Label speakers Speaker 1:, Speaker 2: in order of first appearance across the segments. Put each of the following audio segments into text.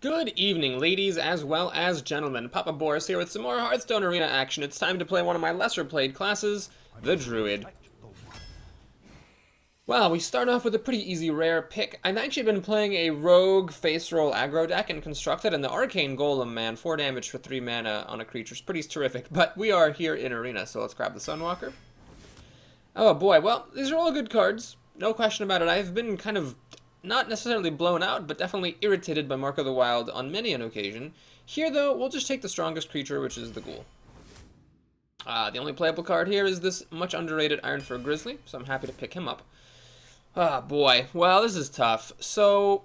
Speaker 1: Good evening, ladies as well as gentlemen. Papa Boris here with some more Hearthstone Arena action. It's time to play one of my lesser played classes, the Druid. Well, we start off with a pretty easy rare pick. I've actually been playing a rogue face roll aggro deck and constructed, and the Arcane Golem, man, 4 damage for 3 mana on a creature is pretty terrific. But we are here in Arena, so let's grab the Sunwalker. Oh boy, well, these are all good cards. No question about it. I've been kind of not necessarily blown out, but definitely irritated by Mark of the Wild on many an occasion. Here, though, we'll just take the strongest creature, which is the Ghoul. The only playable card here is this much underrated Ironfur Grizzly, so I'm happy to pick him up. Ah, boy. Well, this is tough. So,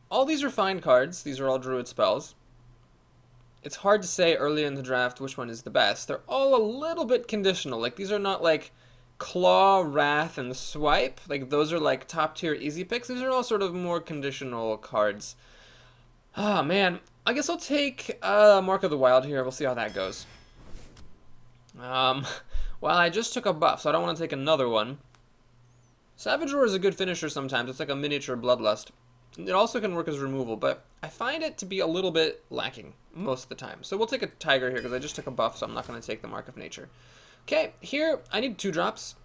Speaker 1: all these are fine cards. These are all Druid spells. It's hard to say early in the draft which one is the best. They're all a little bit conditional. Like, these are not like Claw, Wrath, and Swipe. Like, those are like top tier easy picks. These are all sort of more conditional cards. Ah, man. I guess I'll take Mark of the Wild here. We'll see how that goes. Well, I just took a buff, so I don't want to take another one. Savage Roar is a good finisher sometimes. It's like a miniature Bloodlust. It also can work as removal, but I find it to be a little bit lacking most of the time. So we'll take a Tiger here because I just took a buff, so I'm not going to take the Mark of Nature. Okay, here I need 2 drops.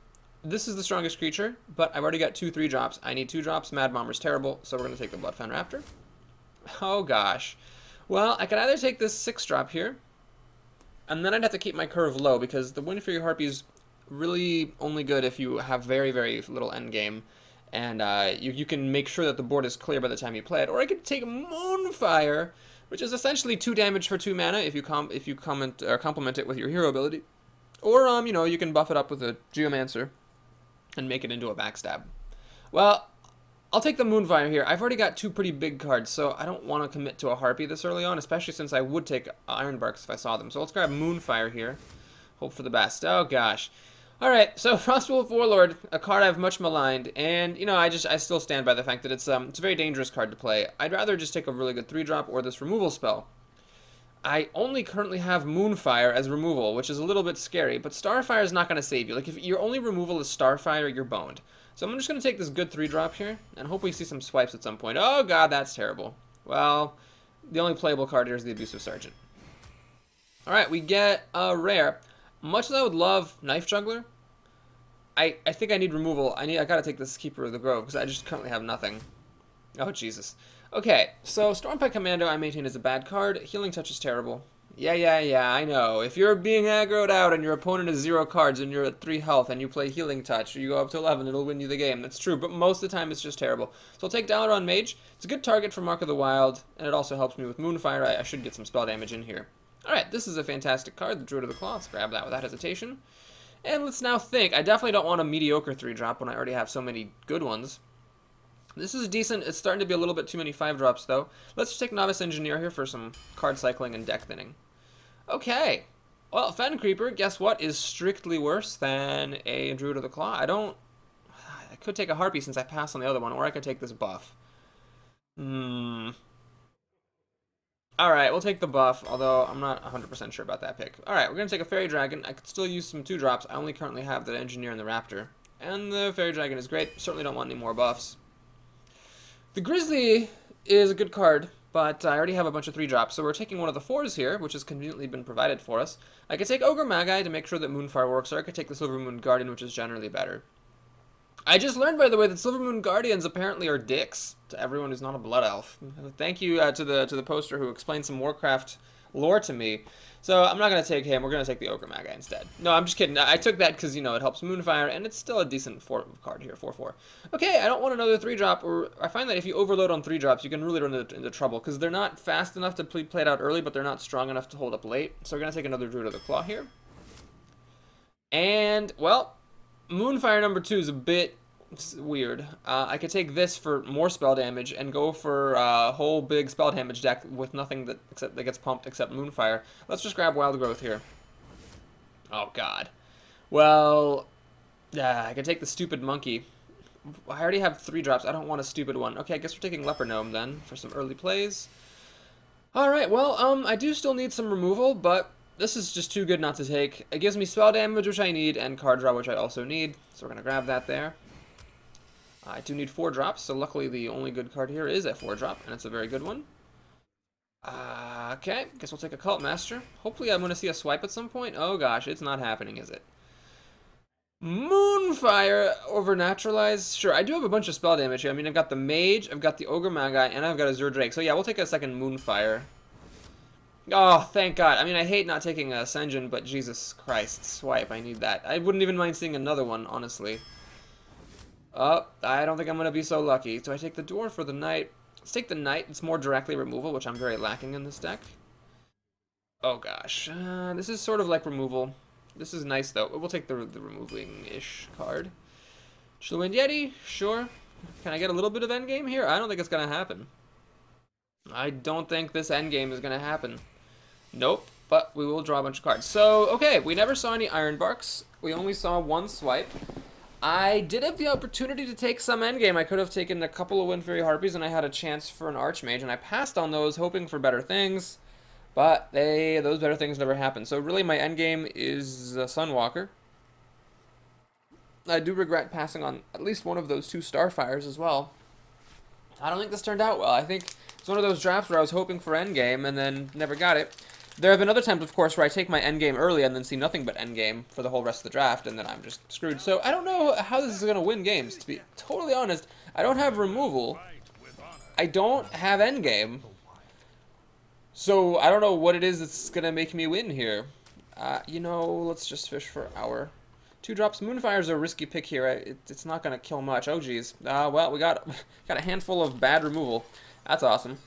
Speaker 1: This is the strongest creature, but I've already got 2 3-drops. I need 2 drops. Mad Bomber's terrible, so we're going to take the Bloodfen Raptor. Oh gosh. Well, I could either take this 6-drop here, and then I'd have to keep my curve low because the Windfury Harpy is really only good if you have very, very little endgame, and you can make sure that the board is clear by the time you play it. Or I could take Moonfire, which is essentially 2 damage for 2 mana if you complement it with your hero ability. Or you know, you can buff it up with a Geomancer and make it into a backstab. Well, I'll take the Moonfire here. I've already got 2 pretty big cards, so I don't want to commit to a Harpy this early on, especially since I would take Ironbarks if I saw them. So let's grab Moonfire here. Hope for the best. Oh gosh. Alright, so Frostwolf Warlord, a card I've much maligned, and, you know, I still stand by the fact that it's a very dangerous card to play. I'd rather just take a really good 3-drop or this removal spell. I only currently have Moonfire as removal, which is a little bit scary, but Starfire is not going to save you. Like, if your only removal is Starfire, you're boned. So I'm just going to take this good 3-drop here, and hope we see some swipes at some point. Oh god, that's terrible. Well, the only playable card here is the Abusive Sergeant. Alright, we get a rare. Much as I would love Knife Juggler, I think I need removal. I gotta take this Keeper of the Grove, because I just currently have nothing. Oh, Jesus. Okay, so Stormpike Commando I maintain is a bad card. Healing Touch is terrible. Yeah, I know. If you're being aggroed out and your opponent has 0 cards and you're at 3 health and you play Healing Touch, or you go up to 11, it'll win you the game. That's true, but most of the time it's just terrible. So I'll take Dalaran Mage. It's a good target for Mark of the Wild, and it also helps me with Moonfire. I should get some spell damage in here. Alright, this is a fantastic card, the Druid of the Claw. Let's grab that without hesitation. And let's now think. I definitely don't want a mediocre 3-drop when I already have so many good ones. This is decent. It's starting to be a little bit too many 5-drops, though. Let's just take Novice Engineer here for some card cycling and deck thinning. Okay. Well, Fen Creeper, guess what, is strictly worse than a Druid of the Claw. I could take a Harpy since I passed on the other one, or I could take this buff. Alright, we'll take the buff, although I'm not 100% sure about that pick. Alright, we're going to take a Fairy Dragon. I could still use some 2-drops. I only currently have the Engineer and the Raptor. And the Fairy Dragon is great. Certainly don't want any more buffs. The Grizzly is a good card, but I already have a bunch of 3-drops, so we're taking one of the 4s here, which has conveniently been provided for us. I could take Ogre Magi to make sure that Moonfire works, or I could take the Silvermoon Guardian, which is generally better. I just learned, by the way, that Silvermoon Guardians apparently are dicks to everyone who's not a Blood Elf. Thank you to the poster who explained some Warcraft lore to me. So I'm not going to take him. We're going to take the Ogre Magi instead. No, I'm just kidding. I took that because, you know, it helps Moonfire, and it's still a decent 4 card here, 4/4. Okay, I don't want another 3-drop. Or I find that if you overload on 3-drops, you can really run into trouble because they're not fast enough to be played out early, but they're not strong enough to hold up late. So we're going to take another Druid of the Claw here. And, well, Moonfire number 2 is a bit weird. I could take this for more spell damage and go for a whole big spell damage deck with nothing that gets pumped except Moonfire. Let's just grab Wild Growth here. Oh god. Well, I could take the stupid monkey. I already have 3-drops. I don't want a stupid one. Okay, I guess we're taking Leper Gnome then for some early plays. Alright, well, I do still need some removal, but this is just too good not to take. It gives me spell damage, which I need, and card draw, which I also need. So we're going to grab that there. I do need 4 drops, so luckily the only good card here is a 4-drop, and it's a very good one. Okay, guess we'll take a Cult Master. Hopefully I'm going to see a swipe at some point. Oh gosh, it's not happening, is it? Moonfire over Naturalize. Sure, I do have a bunch of spell damage here. I mean, I've got the Mage, I've got the Ogre Magi, and I've got a Zur Drake. So yeah, we'll take a second Moonfire. Oh, thank God. I mean, I hate not taking a Sen'jin, but Jesus Christ, swipe. I need that. I wouldn't even mind seeing another one, honestly. Oh, I don't think I'm going to be so lucky. Do I take the Dwarf for the Knight? Let's take the Knight. It's more directly removal, which I'm very lacking in this deck. Oh gosh, this is sort of like removal. This is nice though. We'll take the removing-ish card. Chillwind Yeti, sure. Can I get a little bit of endgame here? I don't think it's gonna happen. I don't think this endgame is gonna happen. Nope, but we will draw a bunch of cards. So, okay, we never saw any Ironbarks. We only saw one swipe. I did have the opportunity to take some endgame. I could have taken a couple of Windfury Harpies, and I had a chance for an Archmage, and I passed on those, hoping for better things. But those better things never happened. So really my endgame is Sunwalker. I do regret passing on at least one of those two Starfires as well. I don't think this turned out well. I think it's one of those drafts where I was hoping for endgame and then never got it. There have been other times, of course, where I take my endgame early and then see nothing but endgame for the whole rest of the draft, and then I'm just screwed. So I don't know how this is going to win games. To be totally honest, I don't have removal. I don't have endgame. So, I don't know what it is that's going to make me win here. You know, let's just fish for our 2 drops. Moonfire's a risky pick here. It's not going to kill much. Oh, geez. Well, we got a handful of bad removal. That's awesome.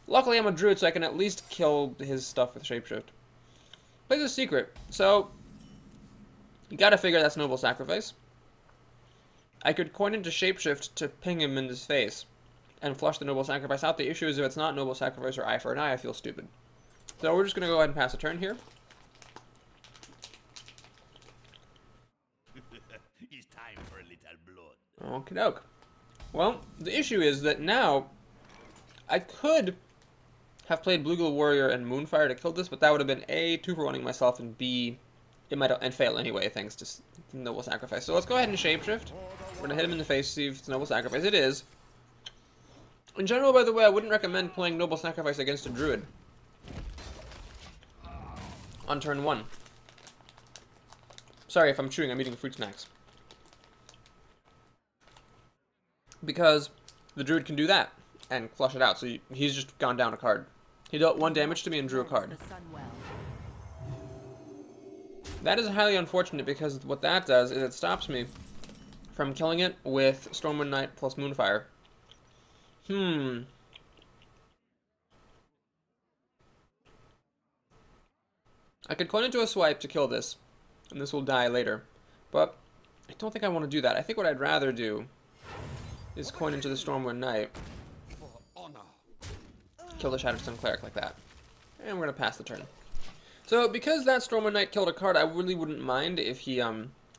Speaker 1: Luckily, I'm a Druid, so I can at least kill his stuff with Shapeshift. Plays a secret. So, you got to figure that's Noble Sacrifice. I could coin into Shapeshift to ping him in his face and flush the Noble Sacrifice out. The issue is if it's not Noble Sacrifice or Eye for an Eye, I feel stupid. So we're just going to go ahead and pass a turn here.
Speaker 2: It's time for a little blood.
Speaker 1: Okie doke. Well, the issue is that now I could have played Bluegill Warrior and Moonfire to kill this, but that would have been A, 2-for-1ing myself, and B, it might and fail anyway thanks to Noble Sacrifice. So let's go ahead and Shapeshift. We're going to hit him in the face, see if it's Noble Sacrifice. It is. In general, by the way, I wouldn't recommend playing Noble Sacrifice against a Druid on turn 1. Sorry if I'm chewing, I'm eating fruit snacks. Because the Druid can do that and flush it out, so he's just gone down a card. He dealt 1 damage to me and drew a card. That is highly unfortunate because what that does is it stops me from killing it with Stormwind Knight plus Moonfire. I could coin into a swipe to kill this, and this will die later. But I don't think I want to do that. I think what I'd rather do is coin into the Stormwind Knight. Kill the Shatterstone Cleric like that. And we're going to pass the turn. So because that Stormwind Knight killed a card, I really wouldn't mind if he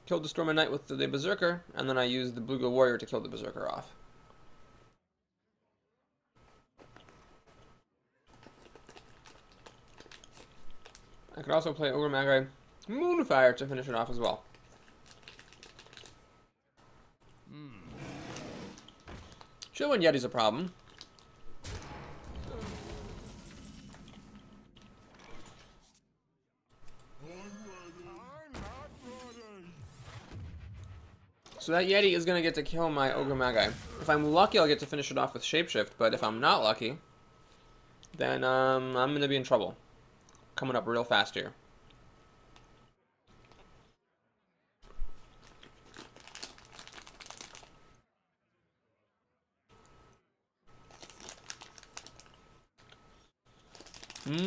Speaker 1: killed the Stormwind Knight with the Berserker, and then I used the Bluegill Warrior to kill the Berserker off. I could also play Ogre Magi Moonfire to finish it off as well. Chillwind Yeti's a problem. So that Yeti is going to get to kill my Ogre Magi. If I'm lucky, I'll get to finish it off with Shapeshift, but if I'm not lucky, then I'm going to be in trouble. Coming up real fast here.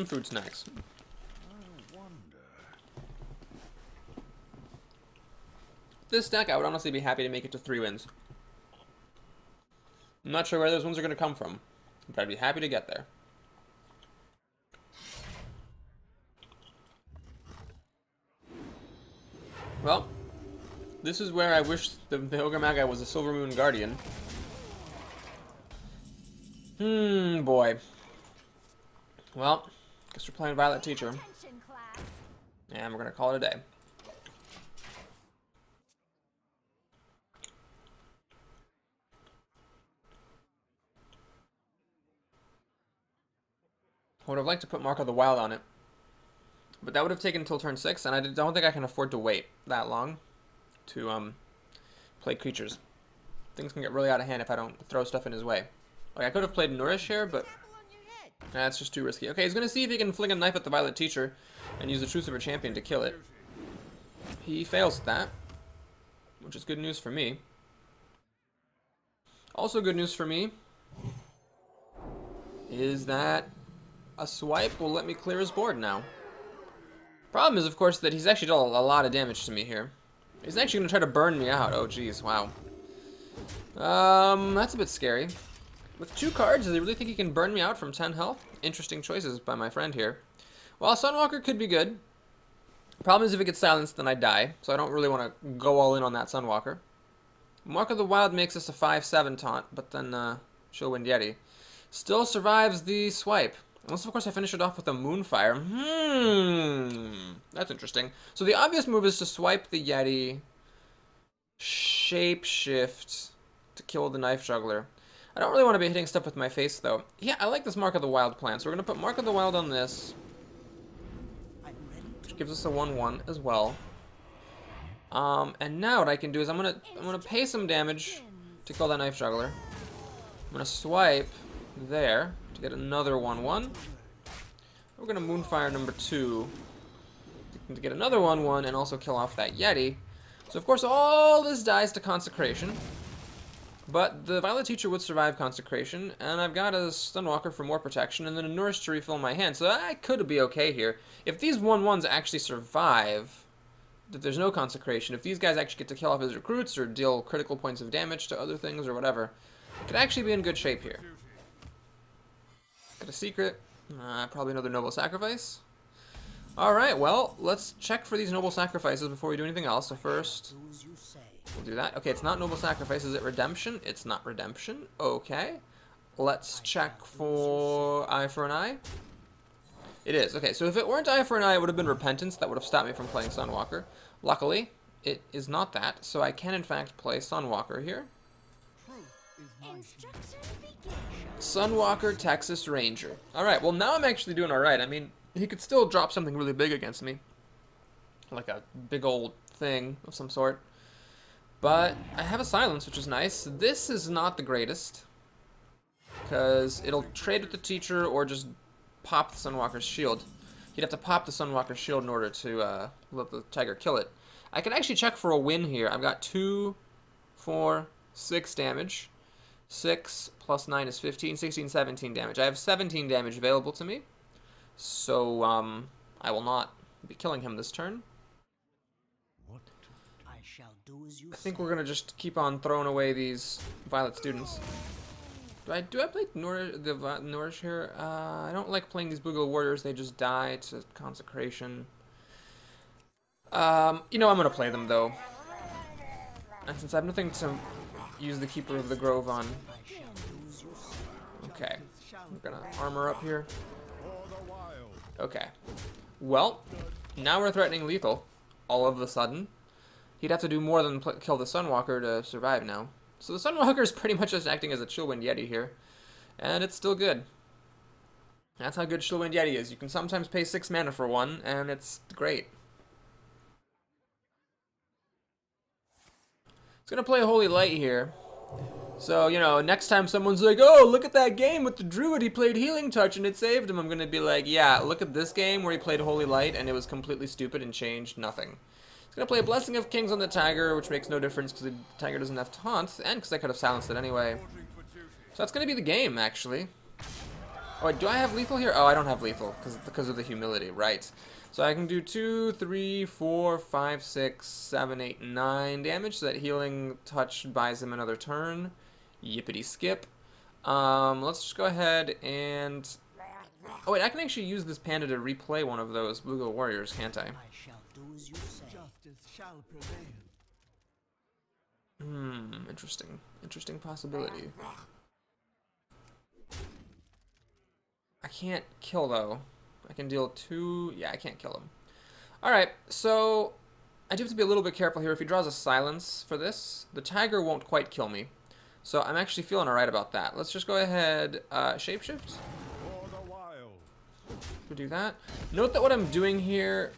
Speaker 1: Fruit snacks. This deck, I would honestly be happy to make it to 3 wins. I'm not sure where those wins are going to come from, but I'd be happy to get there. Well, this is where I wish the Ogre Magi was a Silver Moon Guardian. Boy. Well, guess we're playing Violet Teacher. And we're going to call it a day. I would have liked to put Mark of the Wild on it. But that would have taken until turn 6, and I don't think I can afford to wait that long to play creatures. Things can get really out of hand if I don't throw stuff in his way. Like, I could have played Nourish here, but that's just too risky. Okay, he's going to see if he can fling a knife at the Violet Teacher and use the Truce of a Champion to kill it. He fails at that, which is good news for me. Also good news for me is that a swipe will let me clear his board now. Problem is, of course, that he's actually done a lot of damage to me here. He's actually going to try to burn me out. Oh, geez, wow. That's a bit scary. With 2 cards, does he really think he can burn me out from 10 health? Interesting choices by my friend here. Well, Sunwalker could be good. Problem is, if it gets silenced, then I die. So I don't really want to go all in on that Sunwalker. Mark of the Wild makes us a 5/7 taunt, but then Chillwind Yeti still survives the swipe. Unless, of course, I finish it off with a Moonfire. That's interesting. So the obvious move is to swipe the Yeti, Shapeshift to kill the Knife Juggler. I don't really want to be hitting stuff with my face, though. Yeah, I like this Mark of the Wild plan. So we're going to put Mark of the Wild on this, which gives us a 1/1 as well. And now what I can do is I'm gonna pay some damage to kill that Knife Juggler. I'm gonna swipe there to get another 1/1. We're gonna Moonfire number 2 to get another 1/1 and also kill off that Yeti. So of course all this dies to Consecration, but the Violet Teacher would survive Consecration, and I've got a Stunwalker for more protection, and then a Nourish to refill my hand. So I could be okay here if these 1/1s actually survive. If there's no Consecration, if these guys actually get to kill off his recruits or deal critical points of damage to other things or whatever, could actually be in good shape here. Got a secret. Probably another Noble Sacrifice. Alright, well, let's check for these Noble Sacrifices before we do anything else. So first, we'll do that. Okay, it's not Noble Sacrifice. Is it Redemption? It's not Redemption. Okay. Let's check for Eye for an Eye. It is. Okay, so if it weren't Eye for an Eye, it would have been Repentance. That would have stopped me from playing Sunwalker. Luckily, it is not that, so I can in fact play Sunwalker here. Sunwalker, Texas Ranger. Alright, well now I'm actually doing alright. I mean, he could still drop something really big against me. Like a big old thing of some sort. But I have a Silence, which is nice. This is not the greatest, because it'll trade with the Teacher or just pop the Sunwalker's shield. He'd have to pop the Sunwalker's shield in order to let the Tiger kill it. I can actually check for a win here. I've got 2, 4, 6 damage. 6 plus 9 is 15, 16, 17 damage. I have 17 damage available to me. So, I will not be killing him this turn. I think we're going to just keep on throwing away these Violet students. Do I play Nourish here? I don't like playing these Boogaloo Warriors. They just die to Consecration. You know, I'm going to play them, though. And since I have nothing to use the Keeper of the Grove on. Okay. I'm going to armor up here. Okay. Well, now we're threatening lethal. All of a sudden. He'd have to do more than kill the Sunwalker to survive now. So the Sunwalker is pretty much just acting as a Chillwind Yeti here. And it's still good. That's how good Chillwind Yeti is. You can sometimes pay 6 mana for one, and it's great. It's going to play Holy Light here. So, you know, next time someone's like, oh, look at that game with the Druid, he played Healing Touch and it saved him. I'm going to be like, yeah, look at this game where he played Holy Light and it was completely stupid and changed nothing. He's going to play Blessing of Kings on the Tiger, which makes no difference because the Tiger doesn't have taunts, and because I could have silenced it anyway. So that's going to be the game, actually. Oh, wait, do I have lethal here? Oh, I don't have lethal because of the humility, right. So I can do 2, 3, 4, 5, 6, 7, 8, 9 damage, so that Healing Touch buys him another turn. Yippity skip. Let's just go ahead and... Oh, wait, I can actually use this panda to replay one of those Boogaloo Warriors, can't I? Interesting. Interesting possibility. I can't kill, though. I can deal 2... Yeah, I can't kill him. Alright, so... I do have to be a little bit careful here. If he draws a Silence for this, the Tiger won't quite kill me. So I'm actually feeling alright about that. Let's just go ahead, Shapeshift. to do that. Note that what I'm doing here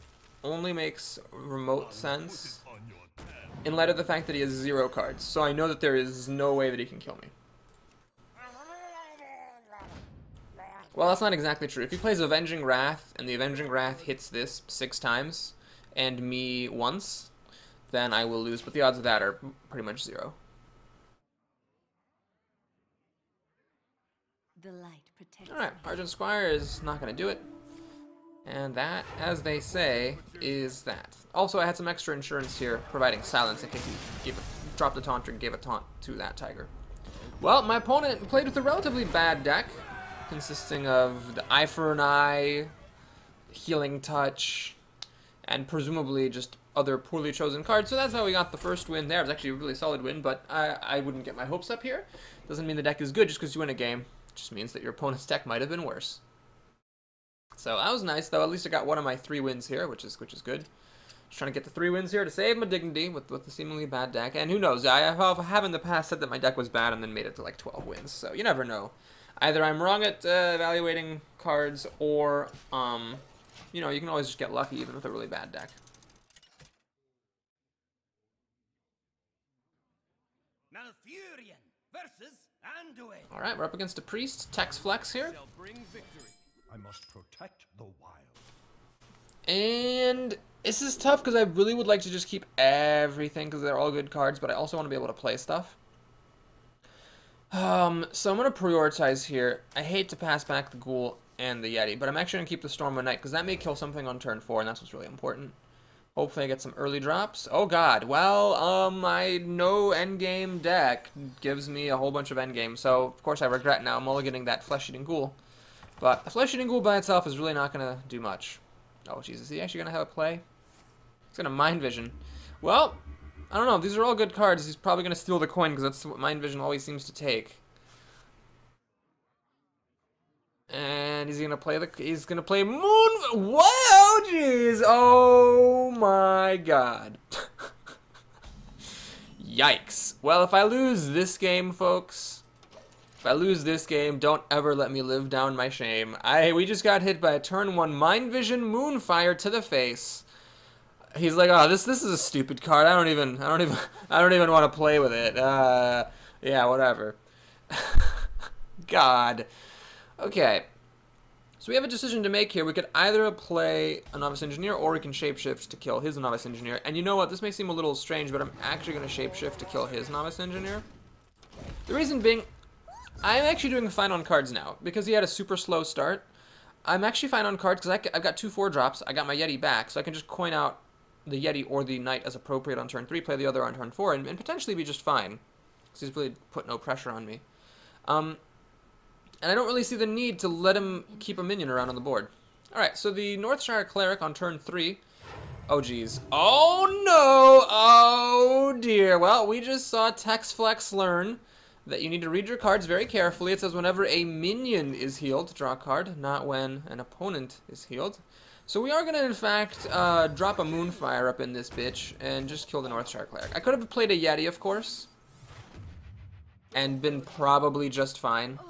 Speaker 1: only makes remote sense in light of the fact that he has 0 cards. So I know that there is no way that he can kill me. Well, that's not exactly true. If he plays Avenging Wrath, and the Avenging Wrath hits this 6 times, and me once, then I will lose. But the odds of that are pretty much 0. Alright, Argent Squire is not going to do it. And that, as they say, is that. Also, I had some extra insurance here, providing silence in case he dropped a taunt or gave a taunt to that tiger. Well, my opponent played with a relatively bad deck, consisting of the Eye for an Eye, Healing Touch, and presumably just other poorly chosen cards. So that's how we got the first win there. It was actually a really solid win, but I wouldn't get my hopes up here. Doesn't mean the deck is good just because you win a game. It just means that your opponent's deck might have been worse. So that was nice, though. At least I got one of my 3 wins here, which is good. Just trying to get the 3 wins here to save my dignity with the seemingly bad deck. And who knows? I have in the past said that my deck was bad and then made it to like 12 wins. So you never know. Either I'm wrong at evaluating cards, or you know, you can always just get lucky even with a really bad deck.
Speaker 2: Malfurion versus Anduin.
Speaker 1: All right, we're up against a priest. Tex Flex here.
Speaker 3: I must protect the wild.
Speaker 1: And this is tough because I really would like to just keep everything because they're all good cards, but I also want to be able to play stuff. So I'm going to prioritize here. I hate to pass back the Ghoul and the Yeti, but I'm actually going to keep the Storm of Night because that may kill something on turn 4, and that's what's really important. Hopefully I get some early drops. Oh god, well, my no endgame deck gives me a whole bunch of endgame, so of course I regret now mulliganing that Flesh-Eating Ghoul. But the Flesh-Eating Ghoul by itself is really not going to do much. Oh, Jesus, is he actually going to have a play? He's going to Mind Vision. Well, I don't know. These are all good cards. He's probably going to steal the coin because that's what Mind Vision always seems to take. And he's going to play he's going to play Moon... Whoa, jeez! Oh, my God. Yikes. Well, if I lose this game, folks... If I lose this game, don't ever let me live down my shame. We just got hit by a turn 1 Mind Vision Moonfire to the face. He's like, oh, this is a stupid card. I don't even want to play with it. Yeah, whatever. God. Okay. So we have a decision to make here. We could either play a Novice Engineer or we can Shapeshift to kill his Novice Engineer. And you know what? This may seem a little strange, but I'm actually going to Shapeshift to kill his Novice Engineer. The reason being, I'm actually doing fine on cards now, because he had a super slow start. I'm actually fine on cards, because I've got 2 4-drops, I got my Yeti back, so I can just coin out the Yeti or the Knight as appropriate on turn 3, play the other on turn 4, and potentially be just fine. Because he's really put no pressure on me. And I don't really see the need to let him keep a minion around on the board. Alright, so the Northshire Cleric on turn 3. Oh, geez. Oh, no! Oh, dear. Well, we just saw Tex Flex learn that you need to read your cards very carefully. It says whenever a minion is healed, draw a card, not when an opponent is healed. So we are going to, in fact, drop a Moonfire up in this bitch and just kill the Northshire Cleric. I could have played a Yeti, of course, and been probably just fine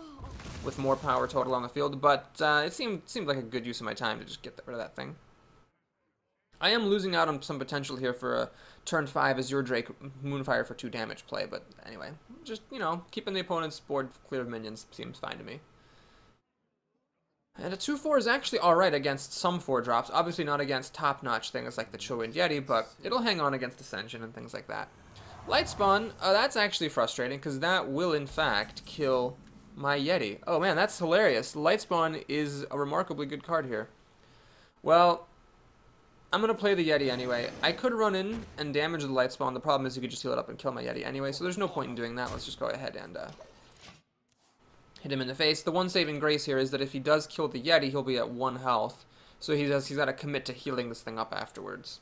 Speaker 1: with more power total on the field, but it seemed like a good use of my time to just get rid of that thing. I am losing out on some potential here for a turn 5 Azure Drake Moonfire for 2 damage play, but anyway, just, you know, keeping the opponent's board clear of minions seems fine to me. And a 2/4 is actually alright against some 4-drops, obviously not against top-notch things like the Chillwind Yeti, but it'll hang on against Ascension and things like that. Lightspawn, that's actually frustrating, because that will, in fact, kill my Yeti. Oh man, that's hilarious. Lightspawn is a remarkably good card here. Well, I'm going to play the Yeti anyway. I could run in and damage the Lightspawn. The problem is you could just heal it up and kill my Yeti anyway, so there's no point in doing that. Let's just go ahead and hit him in the face. The one saving grace here is that if he does kill the Yeti, he'll be at 1 health. So he's got to commit to healing this thing up afterwards.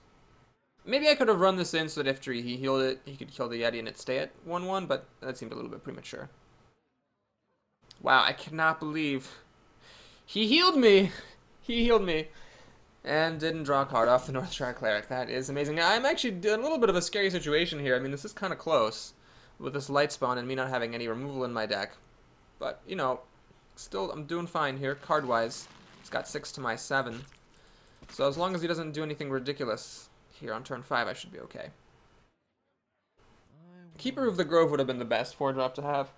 Speaker 1: Maybe I could have run this in so that after he healed it, he could kill the Yeti and it'd stay at 1/1, but that seemed a little bit premature. Wow, I cannot believe he healed me. He healed me. And didn't draw a card off the Northshire Cleric. That is amazing. I'm actually in a little bit of a scary situation here. I mean, this is kind of close with this Lightspawn and me not having any removal in my deck. But, you know, still, I'm doing fine here, card-wise. He's got 6 to my 7. So as long as he doesn't do anything ridiculous here on turn 5, I should be okay. Keeper of the Grove would have been the best 4-drop to have,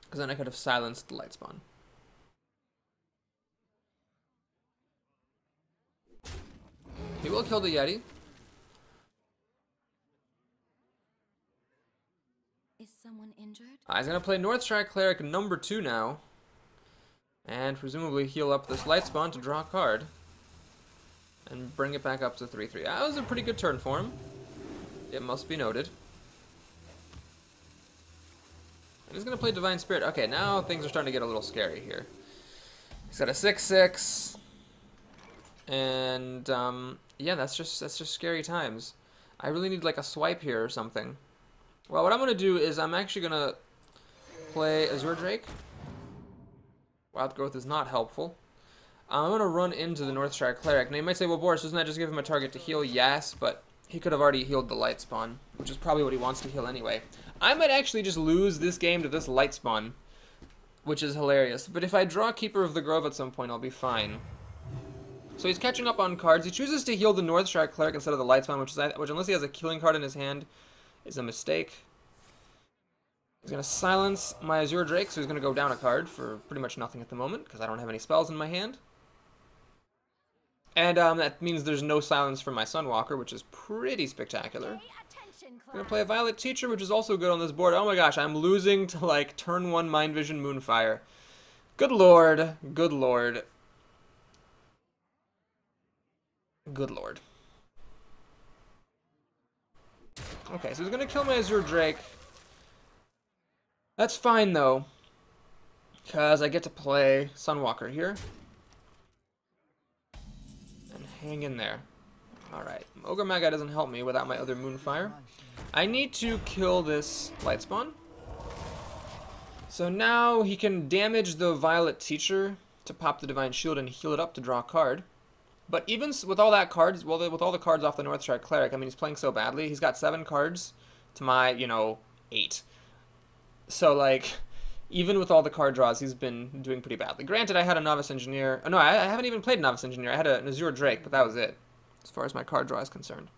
Speaker 1: because then I could have silenced the light spawn. He will kill the Yeti.
Speaker 4: Is someone injured?
Speaker 1: He's going to play Northshire Cleric number 2 now. And presumably heal up this light spawn to draw a card. And bring it back up to 3-3. That was a pretty good turn for him. It must be noted. And he's going to play Divine Spirit. Okay, now things are starting to get a little scary here. He's got a 6-6. And, yeah, that's just scary times. I really need, like, a swipe here or something. Well, what I'm going to do is I'm actually going to play Azure Drake. Wild Growth is not helpful. I'm going to run into the Northshire Cleric. Now, you might say, well, Boris, doesn't that just give him a target to heal? Yes, but he could have already healed the light spawn, which is probably what he wants to heal anyway. I might actually just lose this game to this light spawn, which is hilarious. But if I draw Keeper of the Grove at some point, I'll be fine. So he's catching up on cards. He chooses to heal the Northshire Cleric instead of the light spawn, which unless he has a killing card in his hand, is a mistake. He's going to silence my Azure Drake, so he's going to go down a card for pretty much nothing at the moment, because I don't have any spells in my hand. And that means there's no silence for my Sunwalker, which is pretty spectacular. I'm going to play a Violet Teacher, which is also good on this board. Oh my gosh, I'm losing to, like, turn 1 Mind Vision Moonfire. Good lord. Good lord. Good lord. Okay, so he's going to kill my Azure Drake. That's fine, though, because I get to play Sunwalker here. And hang in there. Alright, Ogre Magi doesn't help me without my other Moonfire. I need to kill this light spawn. So now he can damage the Violet Teacher to pop the Divine Shield and heal it up to draw a card. But even with all that cards, well, with all the cards off the Northshire Cleric, I mean, he's playing so badly. He's got 7 cards to my, 8. So, like, even with all the card draws, he's been doing pretty badly. Granted, I had a Novice Engineer. Oh, no, I haven't even played Novice Engineer. I had an Azure Drake, but that was it, as far as my card draw is concerned.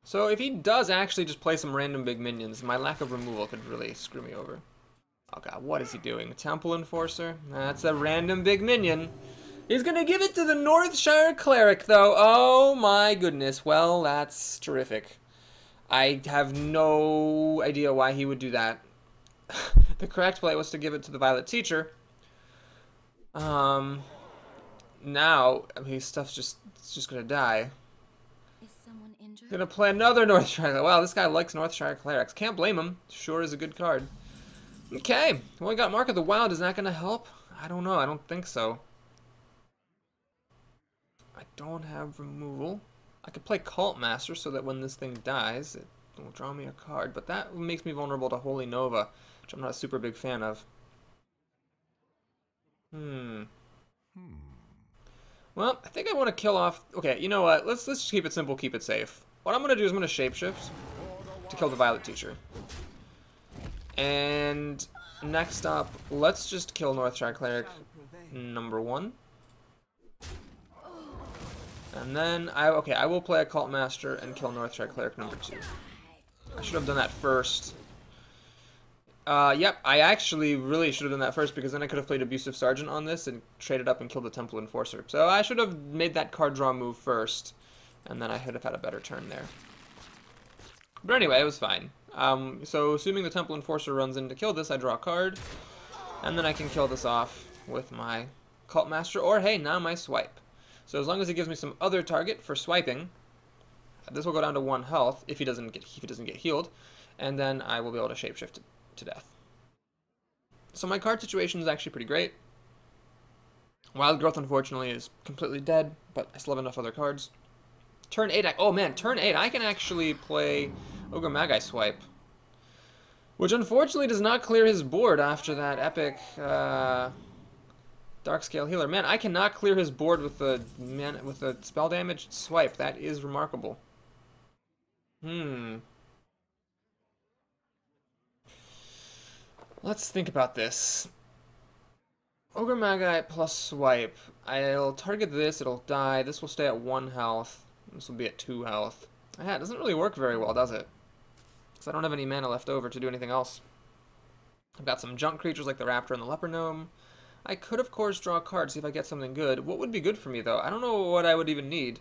Speaker 1: So if he does actually just play some random big minions, my lack of removal could really screw me over. Oh god, what is he doing? Temple Enforcer? That's a random big minion. He's gonna give it to the Northshire Cleric, though. Oh my goodness. Well, that's terrific. I have no idea why he would do that. The correct play was to give it to the Violet Teacher. Now, I mean, his stuff's just gonna die.
Speaker 4: Is someone injured?
Speaker 1: Gonna play another Northshire. Wow, this guy likes Northshire Clerics. Can't blame him. Sure is a good card. Okay, well, we got Mark of the Wild. Is that gonna help? I don't know. I don't think so. I don't have removal. I could play Cult Master so that when this thing dies, it will draw me a card. But that makes me vulnerable to Holy Nova, which I'm not a super big fan of. Well, I think I want to kill off... Okay, you know what? Let's just keep it simple, keep it safe. What I'm going to do is I'm going to Shapeshift to kill the Violet Teacher. And next up, let's just kill Northshire Cleric number 1. And then, I will play Occult Master and kill Northshire Cleric number 2. I should have done that first. Yep, I actually really should have done that first, because then I could have played Abusive Sergeant on this and traded up and killed the Temple Enforcer. So I should have made that card draw move first, and then I could have had a better turn there. But anyway, it was fine. So assuming the Temple Enforcer runs in to kill this, I draw a card, and then I can kill this off with my Cult Master, or hey, now my swipe. So as long as he gives me some other target for swiping, this will go down to 1 health if he doesn't get healed, and then I will be able to shapeshift to death. So my card situation is actually pretty great. Wild Growth, unfortunately, is completely dead, but I still have enough other cards. Turn 8, turn 8, I can actually play Ogre Magi Swipe, which unfortunately does not clear his board after that epic Darkscale Healer. Man, I cannot clear his board with a spell damaged swipe. That is remarkable. Let's think about this. Ogre Magi plus swipe. I'll target this, it'll die. This will stay at 1 health. This will be at 2 health. Yeah, it doesn't really work very well, does it? Because I don't have any mana left over to do anything else. I've got some junk creatures like the Raptor and the Leper Gnome. I could, of course, draw a card, see if I get something good. What would be good for me, though? I don't know what I would even need.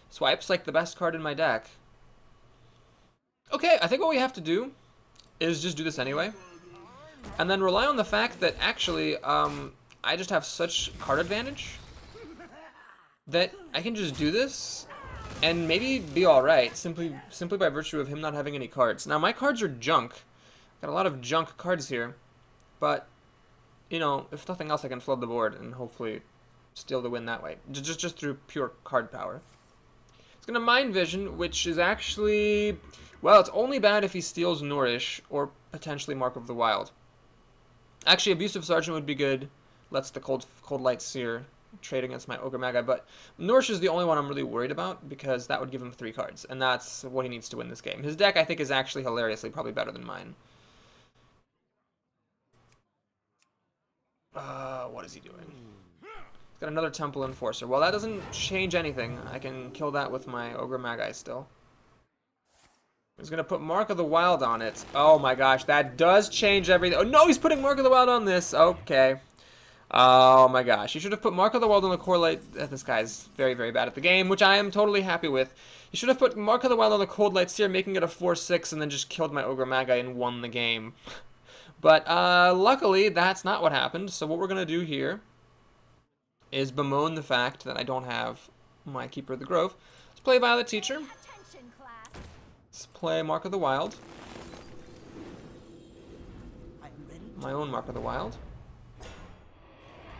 Speaker 1: Swipe's like the best card in my deck. Okay, I think what we have to do is just do this anyway. And then rely on the fact that, actually, I just have such card advantage that I can just do this and maybe be alright, simply by virtue of him not having any cards. Now, my cards are junk. Got a lot of junk cards here, but, you know, if nothing else, I can flood the board and hopefully steal the win that way, just through pure card power. It's going to Mind Vision, which is actually, well, it's only bad if he steals Nourish or potentially Mark of the Wild. Actually, Abusive Sergeant would be good. Lets the Cold Light Seer trade against my Ogre Magi, but Nourish is the only one I'm really worried about because that would give him 3 cards, and that's what he needs to win this game. His deck, I think, is actually hilariously probably better than mine. What is he doing? He's got another Temple Enforcer. Well, that doesn't change anything. I can kill that with my Ogre Magi still. He's going to put Mark of the Wild on it. Oh my gosh, that does change everything. Oh no, he's putting Mark of the Wild on this. Okay. Oh my gosh, he should have put Mark of the Wild on the Core Light. This guy's very, very bad at the game, which I am totally happy with. He should have put Mark of the Wild on the Cold Light Seer, making it a 4/6, and then just killed my Ogre Magi and won the game. But luckily, that's not what happened. So what we're going to do here is bemoan the fact that I don't have my Keeper of the Grove. Let's play Violet Teacher. Let's play Mark of the Wild. My own Mark of the Wild.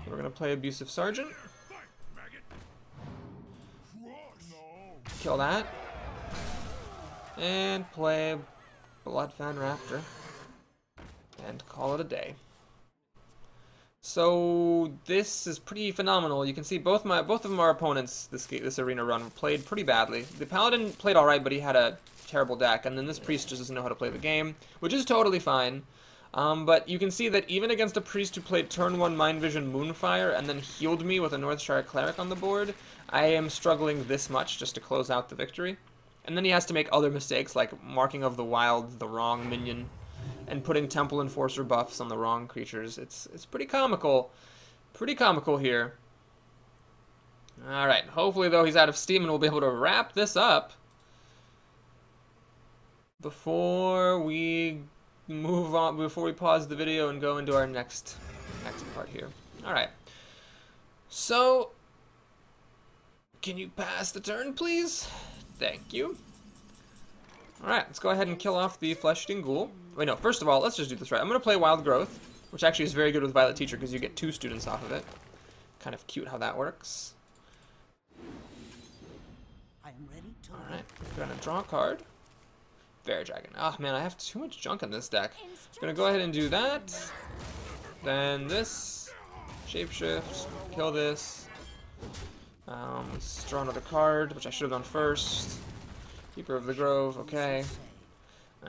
Speaker 1: We're going to play Abusive Sergeant. Kill that. And play Bloodfan Raptor. And call it a day. So this is pretty phenomenal. You can see both of our opponents this arena run played pretty badly. The Paladin played alright, but he had a terrible deck, and then this Priest just doesn't know how to play the game, which is totally fine. But you can see that even against a Priest who played turn 1 Mind Vision Moonfire and then healed me with a Northshire Cleric on the board, I am struggling this much just to close out the victory. And then he has to make other mistakes like marking of the Wild the wrong minion and putting Temple Enforcer buffs on the wrong creatures. It's pretty comical. Pretty comical here. Alright, hopefully though he's out of steam and we'll be able to wrap this up before we move on, before we pause the video and go into our next part here. Alright. So, can you pass the turn, please? Thank you. Alright, let's go ahead and kill off the Flesh-Eating Ghoul. Wait, no, first of all, let's just do this right. I'm going to play Wild Growth, which actually is very good with Violet Teacher because you get 2 students off of it. Kind of cute how that works. Alright, we're going to draw a card. Bear Dragon. Ah, man, I have too much junk in this deck. I'm going to go ahead and do that. Then this. Shapeshift. Kill this. Let's draw another card, which I should have done first. Keeper of the Grove, okay.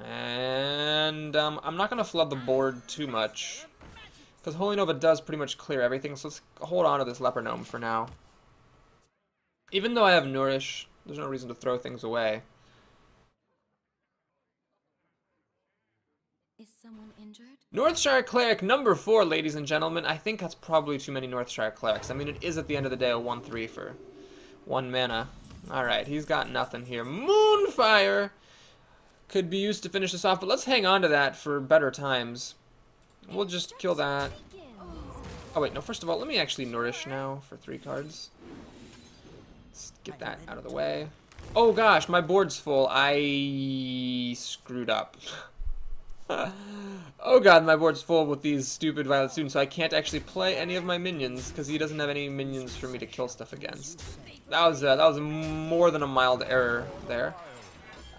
Speaker 1: And I'm not going to flood the board too much, because Holy Nova does pretty much clear everything, so let's hold on to this Leper Gnome for now. Even though I have Nourish, there's no reason to throw things away.
Speaker 4: Is someone injured?
Speaker 1: Northshire Cleric number 4, ladies and gentlemen. I think that's probably too many Northshire Clerics. I mean, it is at the end of the day a 1/3 for 1 mana. Alright, he's got nothing here. Moonfire could be used to finish this off, but let's hang on to that for better times. We'll just kill that. Oh wait, no, first of all, let me actually Nourish now for 3 cards. Let's get that out of the way. Oh gosh, my board's full. I screwed up. Oh god, my board's full with these stupid Violet students, so I can't actually play any of my minions because he doesn't have any minions for me to kill stuff against. That was more than a mild error there.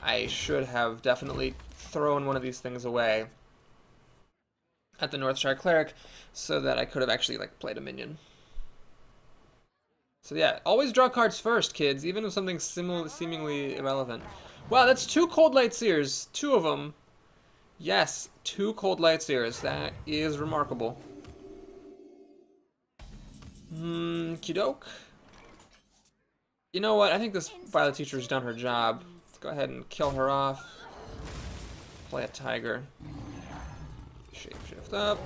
Speaker 1: I should have definitely thrown one of these things away at the Northshire Cleric so that I could have actually like played a minion. So yeah, always draw cards first, kids, even if something's seemingly irrelevant. Wow, that's 2 Cold Light Seers, 2 of them. Yes, 2 Cold Light Seers. That is remarkable. Kidoke. You know what? I think this Violet Teacher's done her job. Let's go ahead and kill her off. Play a Tiger. Shapeshift up.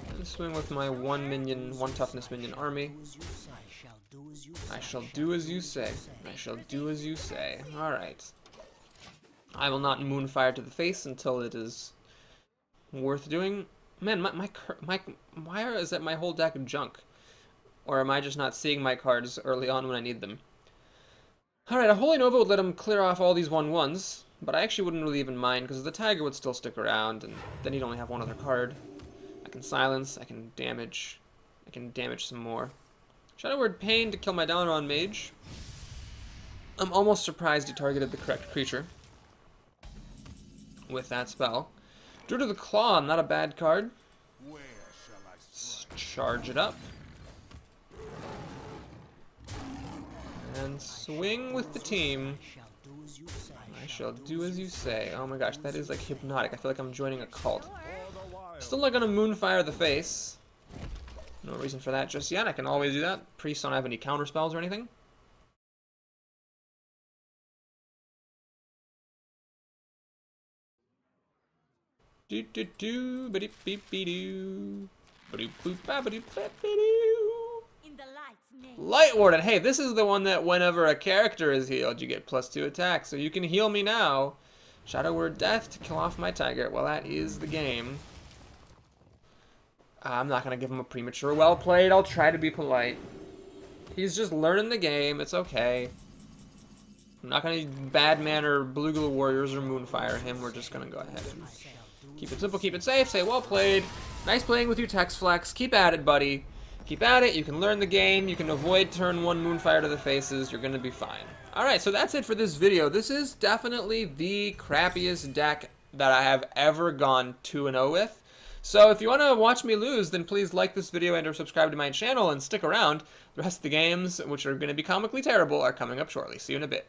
Speaker 1: And swing with my 1 toughness minion army. I shall do as you say. I shall do as you say. Alright. I will not Moonfire to the face until it is worth doing. Man, why is that my whole deck junk? Or am I just not seeing my cards early on when I need them? Alright, a Holy Nova would let him clear off all these 1/1s, but I actually wouldn't really even mind, because the Tiger would still stick around, and then he'd only have 1 other card. I can silence, I can damage some more. Shadow Word Pain to kill my Dalaran Mage. I'm almost surprised he targeted the correct creature with that spell. Druid of the Claw, not a bad card. Let's charge it up. And swing with the team. I shall do as you say. Oh my gosh, that is like hypnotic. I feel like I'm joining a cult. Still not gonna Moonfire the face. No reason for that just yet. I can always do that. Priests don't have any counter spells or anything. Do do do, ba beep beep doo, ba doop boop ba doop ba doo. Light Warden. Hey, this is the one that whenever a character is healed, you get +2 attack. So you can heal me now. Shadow Word Death to kill off my Tiger. Well, that is the game. I'm not gonna give him a premature well played. I'll try to be polite. He's just learning the game. It's okay. I'm not gonna bad manner Beluga Warriors or Moonfire him. We're just gonna go ahead and keep it simple, keep it safe, say well played. Nice playing with you, Text Flex. Keep at it, buddy. Keep at it. You can learn the game. You can avoid turn 1 Moonfire to the faces. You're gonna be fine. Alright, so that's it for this video. This is definitely the crappiest deck that I have ever gone 2-0 with. So if you want to watch me lose, then please like this video and or subscribe to my channel and stick around. The rest of the games, which are going to be comically terrible, are coming up shortly. See you in a bit.